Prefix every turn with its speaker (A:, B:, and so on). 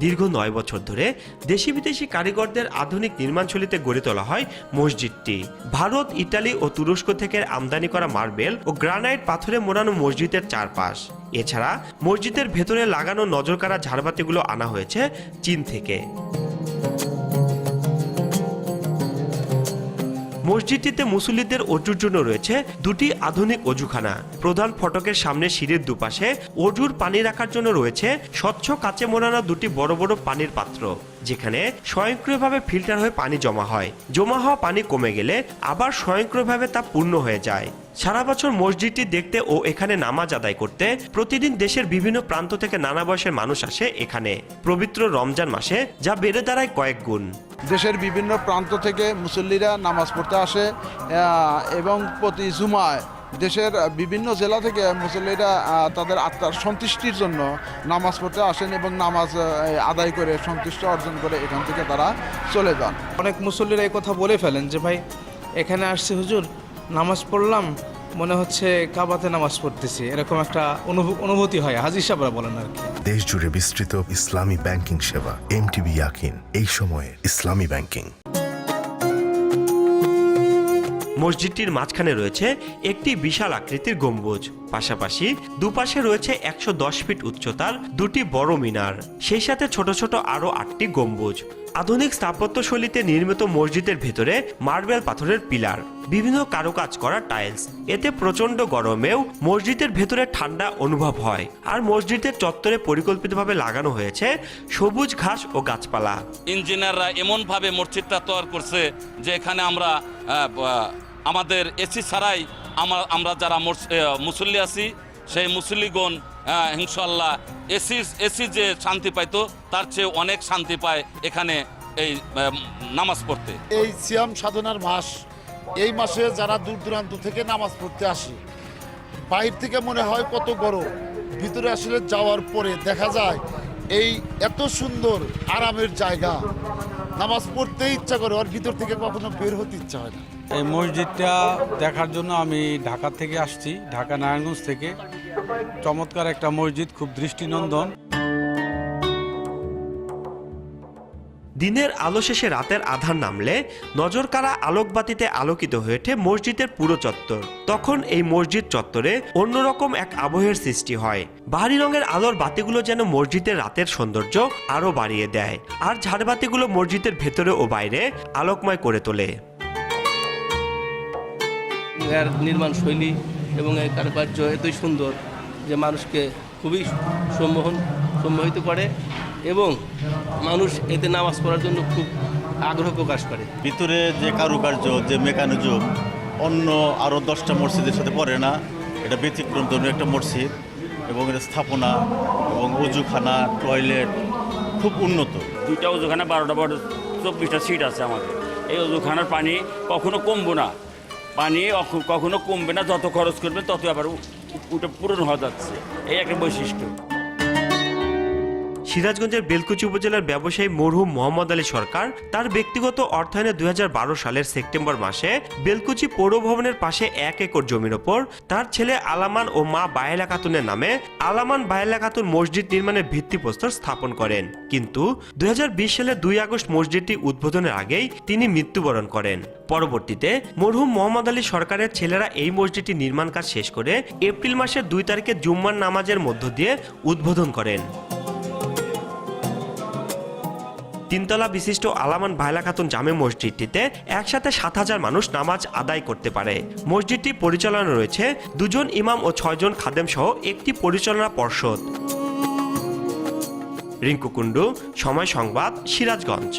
A: দীর্ঘ 9 বছর ধরে দেশি বিদেশি কারিগরদের আধুনিক নির্মাণশৈলীতে গড়ে তোলা হয় মসজিদটি। ভারত, ইতালি ও তুরস্ক থেকে আমদানি করা মার্বেল ও গ্রানাইট পাথরে মোড়ানো মসজিদের চারপাশ। এছাড়া মসজিদের ভেতরে লাগানো নজরকাড়া ঝাড়বাতিগুলো আনা হয়েছে চীন থেকে। মসজিদটিতে মুসল্লিদের অজুর জন্য রয়েছে দুটি আধুনিক অজুখানা। প্রধান ফটকের সামনে সিঁড়ির দুপাশে অজুর পানি রাখার জন্য রয়েছে স্বচ্ছ কাচে মোড়ানো দুটি বড় বড় পানির পাত্র, যেখানে স্বয়ংক্রিয়ভাবে ফিল্টার হয়ে পানি জমা হয়। জমা হওয়া পানি কমে গেলে আবার স্বয়ংক্রিয়ভাবে তা পূর্ণ হয়ে যায়। সারা বছর মসজিদটি দেখতে ও এখানে নামাজ আদায় করতে প্রতিদিন দেশের বিভিন্ন প্রান্ত থেকে নানা বয়সের মানুষ আসে এখানে। পবিত্র রমজান মাসে যা বেড়ে দাঁড়ায় কয়েক গুণ।
B: দেশের বিভিন্ন প্রান্ত থেকে মুসল্লিরা নামাজ পড়তে আসে এবং প্রতি জুমায় দেশের বিভিন্ন জেলা থেকে মুসল্লিরা তাদের আত্মার সন্তুষ্টির জন্য নামাজ পড়তে আসেন এবং নামাজ আদায় করে সন্তুষ্টি অর্জন করে এখান থেকে তারা চলে যান।
C: অনেক মুসল্লিরা এই কথা বলে ফেলেন যে ভাই এখানে আসছে হুজুর, নামাজ পড়লাম, মনে হচ্ছে কাবাতে নামাজ পড়তেছি, এরকম একটা অনুভূতি হয়। হাজী সাহেবরা বলেন আর কি।
D: দেশ জুড়ে বিস্তৃত ইসলামী ব্যাংকিং সেবা এমটিবি ইয়াকিন, এই সময়ে ইসলামী ব্যাংকিং।
A: মসজিদটির মাঝখানে রয়েছে একটি বিশাল আকৃতির গম্বুজ, পাশাপাশি দুপাশে রয়েছে 110 ফিট উচ্চতার দুটি বড় মিনার, সেই সাথে ছোট ছোট আরো 8টি গম্বুজ। আধুনিক স্থাপত্য শৈলীতে নির্মিত মসজিদের ভেতরে মার্বেল পাথরের পিলার, বিভিন্ন কারুকাজ করা টাইলস, এতে প্রচন্ড গরমেও মসজিদের ভেতরে ঠান্ডা অনুভব হয়। আর মসজিদের চত্বরে পরিকল্পিতভাবে লাগানো হয়েছে সবুজ ঘাস ও গাছপালা।
E: ইঞ্জিনিয়াররা এমনভাবে মসজিদটা তৈরি করছে যে এখানে আমরা আমাদের এসি ছাড়াই আমরা যারা মুসল্লি আছি সেই মুসল্লিগণ ইনশাআল্লাহ এসি যে শান্তি পাইতো তার চেয়ে অনেক শান্তি পায় এখানে এই নামাজ পড়তে।
F: এই সিয়াম সাধনার মাস, এই মাসে যারা দূর দূরান্ত থেকে নামাজ পড়তে আসে, বাইরে থেকে মনে হয় কত গরম, ভিতরে আসলে যাওয়ার পরে দেখা যায় এই এত সুন্দর আরামের জায়গা, নামাজ পড়তেই ইচ্ছা করে, আর ভিতর থেকে কখনো বের হতে ইচ্ছা হয় না।
G: এই মসজিদটা দেখার জন্য আমি ঢাকা থেকে আসছি, ঢাকা নারায়ণগঞ্জ থেকে। চমৎকার একটা মসজিদ, খুব দৃষ্টিনন্দন।
A: দিনের আলো শেষে রাতের আধার নামলে নজরকাড়া আলোকবাতিতে আলোকিত হয়ে ওঠে মসজিদের পুরো চত্বর। তখন এই মসজিদ চত্বরে অন্যরকম এক আবহের সৃষ্টি হয়। বাহারি রঙের আলোর বাতিগুলো যেন মসজিদের রাতের সৌন্দর্য আরো বাড়িয়ে দেয়, আর ঝাড়বাতিগুলো মসজিদের ভেতরে ও বাইরে আলোকময় করে তোলে।
H: এর নির্মাণ শৈলী এবং এর কারুকার্য এতই সুন্দর যে মানুষকে খুবই সম্মোহিত করে এবং মানুষ এতে নামাজ পড়ার জন্য খুব আগ্রহ প্রকাশ করে।
I: ভিতরে যে কারুকার্য, যে মেকানিজম অন্য আরও 10টা মসজিদের সাথে পড়ে না। এটা ব্যতিক্রম ধর্মীয় একটা মসজিদ এবং এর স্থাপনা এবং অজুখানা, টয়লেট খুব উন্নত।
J: 2টা অজুখানা, 12টা 24টা সিট আছে আমাদের। এই অজুখানার পানি কখনো কমবো না, পানি কখনো কমবে না, যত খরচ করবে তত আবার ওটা পূরণ হয়ে যাচ্ছে, এই একটা বৈশিষ্ট্য।
A: সিরাজগঞ্জের বেলকুচি উপজেলার ব্যবসায়ী মরহুম মোহাম্মদ আলী সরকার তার ব্যক্তিগত অর্থায়নে 2012 সালের সেপ্টেম্বর মাসে বেলকুচি পৌর ভবনের পাশে 1 একর জমির ওপর তার ছেলে আলামান ও মা বায়েলা খাতুনের নামে আলামান বায়েলা খাতুন মসজিদ নির্মাণের ভিত্তিপ্রস্তর স্থাপন করেন। কিন্তু 2020 সালের 2 আগস্ট মসজিদটি উদ্বোধনের আগেই তিনি মৃত্যুবরণ করেন। পরবর্তীতে মরহুম মোহাম্মদ আলী সরকারের ছেলেরা এই মসজিদটি নির্মাণ কাজ শেষ করে এপ্রিল মাসের 2 তারিখে জুম্মার নামাজের মধ্য দিয়ে উদ্বোধন করেন। 3 তলা বিশিষ্ট আলামান বায়েলা খাতুন জামে মসজিদটিতে একসাথে 7000 মানুষ নামাজ আদায় করতে পারে। মসজিদটি পরিচালনা রয়েছে 2 জন ইমাম ও 6 জন খাদেম সহ একটি পরিচালনা পর্ষদ। রিঙ্কু কুন্ডু, সময় সংবাদ, সিরাজগঞ্জ।